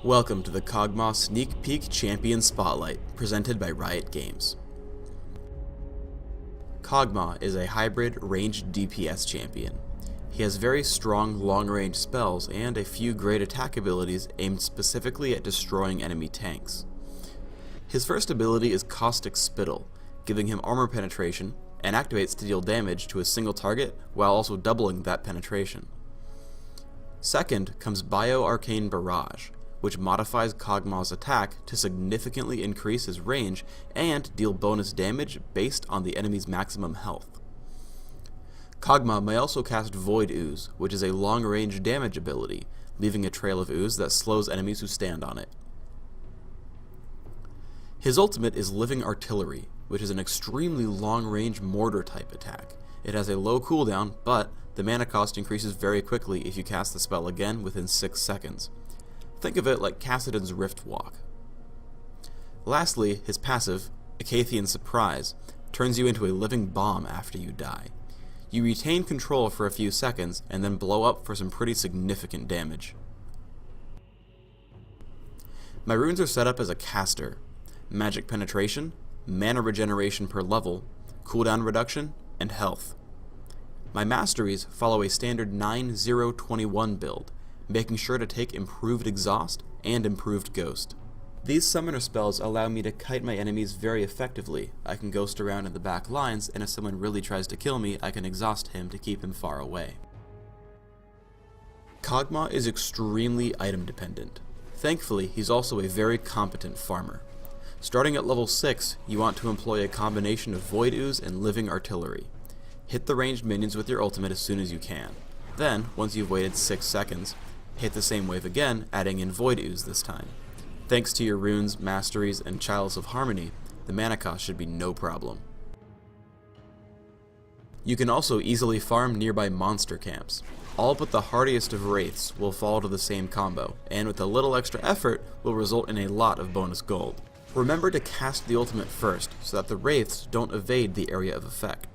Welcome to the Kog'Maw Sneak Peek Champion Spotlight, presented by Riot Games. Kog'Maw is a hybrid ranged DPS champion. He has very strong long-range spells and a few great attack abilities aimed specifically at destroying enemy tanks. His first ability is Caustic Spittle, giving him armor penetration, and activates to deal damage to a single target while also doubling that penetration. Second comes Bio-Arcane Barrage, which modifies Kog'Maw's attack to significantly increase his range and deal bonus damage based on the enemy's maximum health. Kog'Maw may also cast Void Ooze, which is a long-range damage ability, leaving a trail of ooze that slows enemies who stand on it. His ultimate is Living Artillery, which is an extremely long-range mortar-type attack. It has a low cooldown, but the mana cost increases very quickly if you cast the spell again within 6 seconds. Think of it like Kassadin's Rift Walk. Lastly, his passive, Acathian Surprise, turns you into a living bomb after you die. You retain control for a few seconds and then blow up for some pretty significant damage. My runes are set up as a caster: Magic Penetration, Mana Regeneration per level, Cooldown Reduction, and Health. My masteries follow a standard 9-0-21 build, making sure to take Improved Exhaust and Improved Ghost. These summoner spells allow me to kite my enemies very effectively. I can ghost around in the back lines, and if someone really tries to kill me, I can exhaust him to keep him far away. Kog'Maw is extremely item dependent. Thankfully, he's also a very competent farmer. Starting at level 6, you want to employ a combination of Void Ooze and Living Artillery. Hit the ranged minions with your ultimate as soon as you can. Then, once you've waited 6 seconds, hit the same wave again, adding in Void Ooze this time. Thanks to your runes, masteries, and Chalice of Harmony, the mana cost should be no problem. You can also easily farm nearby monster camps. All but the hardiest of wraiths will fall to the same combo, and with a little extra effort will result in a lot of bonus gold. Remember to cast the ultimate first, so that the wraiths don't evade the area of effect.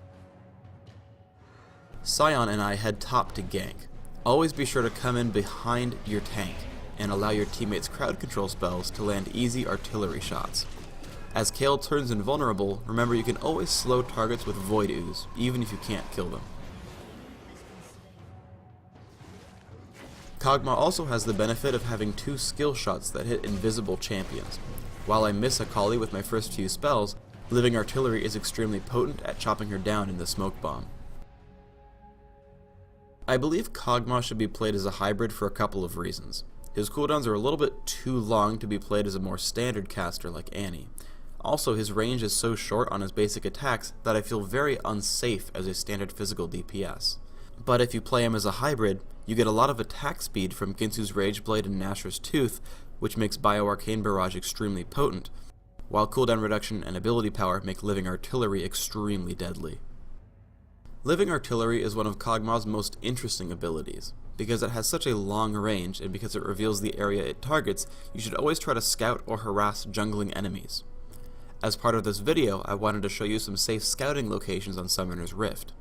Scion and I head top to gank. Always be sure to come in behind your tank and allow your teammates' crowd control spells to land easy artillery shots. As Kale turns invulnerable, remember you can always slow targets with Void Ooze, even if you can't kill them. Kog'Maw also has the benefit of having 2 skill shots that hit invisible champions. While I miss Akali with my first few spells, Living Artillery is extremely potent at chopping her down in the smoke bomb. I believe Kog'Maw should be played as a hybrid for a couple of reasons. His cooldowns are a little bit too long to be played as a more standard caster like Annie. Also, his range is so short on his basic attacks that I feel very unsafe as a standard physical DPS. But if you play him as a hybrid, you get a lot of attack speed from Ginsu's Rageblade and Nashor's Tooth, which makes Bio-Arcane Barrage extremely potent, while cooldown reduction and ability power make Living Artillery extremely deadly. Living Artillery is one of Kog'Maw's most interesting abilities. Because it has such a long range, and because it reveals the area it targets, you should always try to scout or harass jungling enemies. As part of this video, I wanted to show you some safe scouting locations on Summoner's Rift.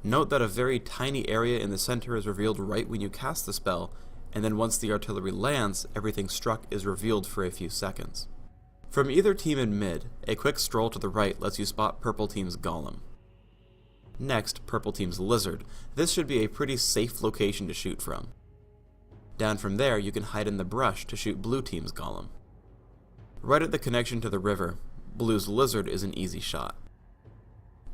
Note that a very tiny area in the center is revealed right when you cast the spell, and then once the artillery lands, everything struck is revealed for a few seconds. From either team in mid, a quick stroll to the right lets you spot Purple Team's Golem. Next, Purple Team's Lizard. This should be a pretty safe location to shoot from. Down from there, you can hide in the brush to shoot Blue Team's Golem. Right at the connection to the river, Blue's Lizard is an easy shot.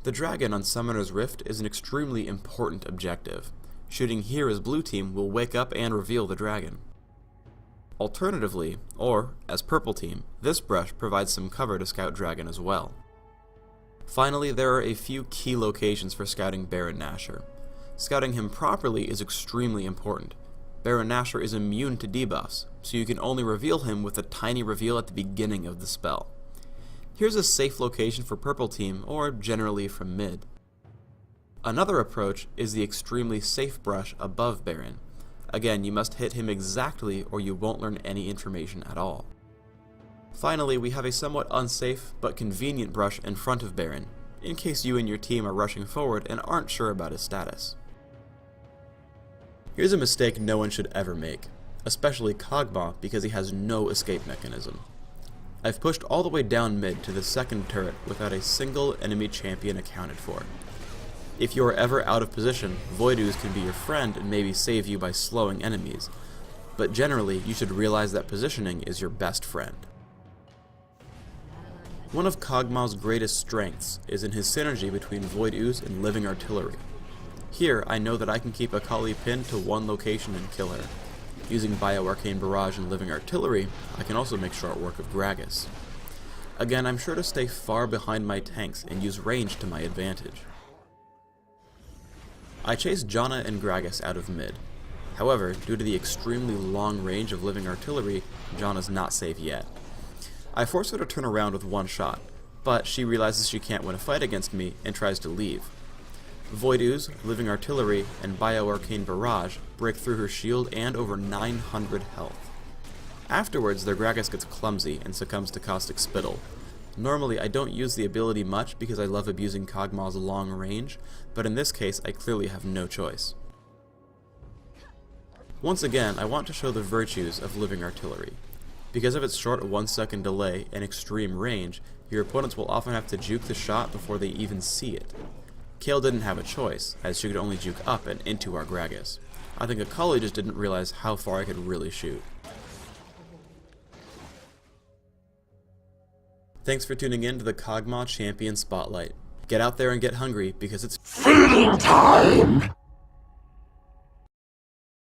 The dragon on Summoner's Rift is an extremely important objective. Shooting here as Blue Team will wake up and reveal the dragon. Alternatively, or as Purple Team, this brush provides some cover to scout dragon as well. Finally, there are a few key locations for scouting Baron Nashor. Scouting him properly is extremely important. Baron Nashor is immune to debuffs, so you can only reveal him with a tiny reveal at the beginning of the spell. Here's a safe location for Purple Team, or generally from mid. Another approach is the extremely safe brush above Baron. Again, you must hit him exactly or you won't learn any information at all. Finally, we have a somewhat unsafe but convenient brush in front of Baron, in case you and your team are rushing forward and aren't sure about his status. Here's a mistake no one should ever make. especially Kog'Maw because he has no escape mechanism. I've pushed all the way down mid to the second turret without a single enemy champion accounted for. If you are ever out of position, Void Ooze can be your friend and maybe save you by slowing enemies, but generally you should realize that positioning is your best friend. One of Kog'Maw's greatest strengths is in his synergy between Void Ooze and Living Artillery. Here, I know that I can keep Akali pinned to one location and kill her. Using Bio-Arcane Barrage and Living Artillery, I can also make short work of Gragas. Again, I'm sure to stay far behind my tanks and use range to my advantage. I chase Janna and Gragas out of mid. However, due to the extremely long range of Living Artillery, Janna's not safe yet. I force her to turn around with one shot, but she realizes she can't win a fight against me and tries to leave. Void Ooze, Living Artillery, and Bio-Arcane Barrage break through her shield and over 900 health. Afterwards, their Gragas gets clumsy and succumbs to Caustic Spittle. Normally, I don't use the ability much because I love abusing Kog'Maw's long range, but in this case, I clearly have no choice. Once again, I want to show the virtues of Living Artillery. Because of its short 1-second delay and extreme range, your opponents will often have to juke the shot before they even see it. Kayle didn't have a choice, as she could only juke up and into our Gragas. I think Akali just didn't realize how far I could really shoot. Thanks for tuning in to the Kog'Maw Champion Spotlight. Get out there and get hungry, because it's feeding time!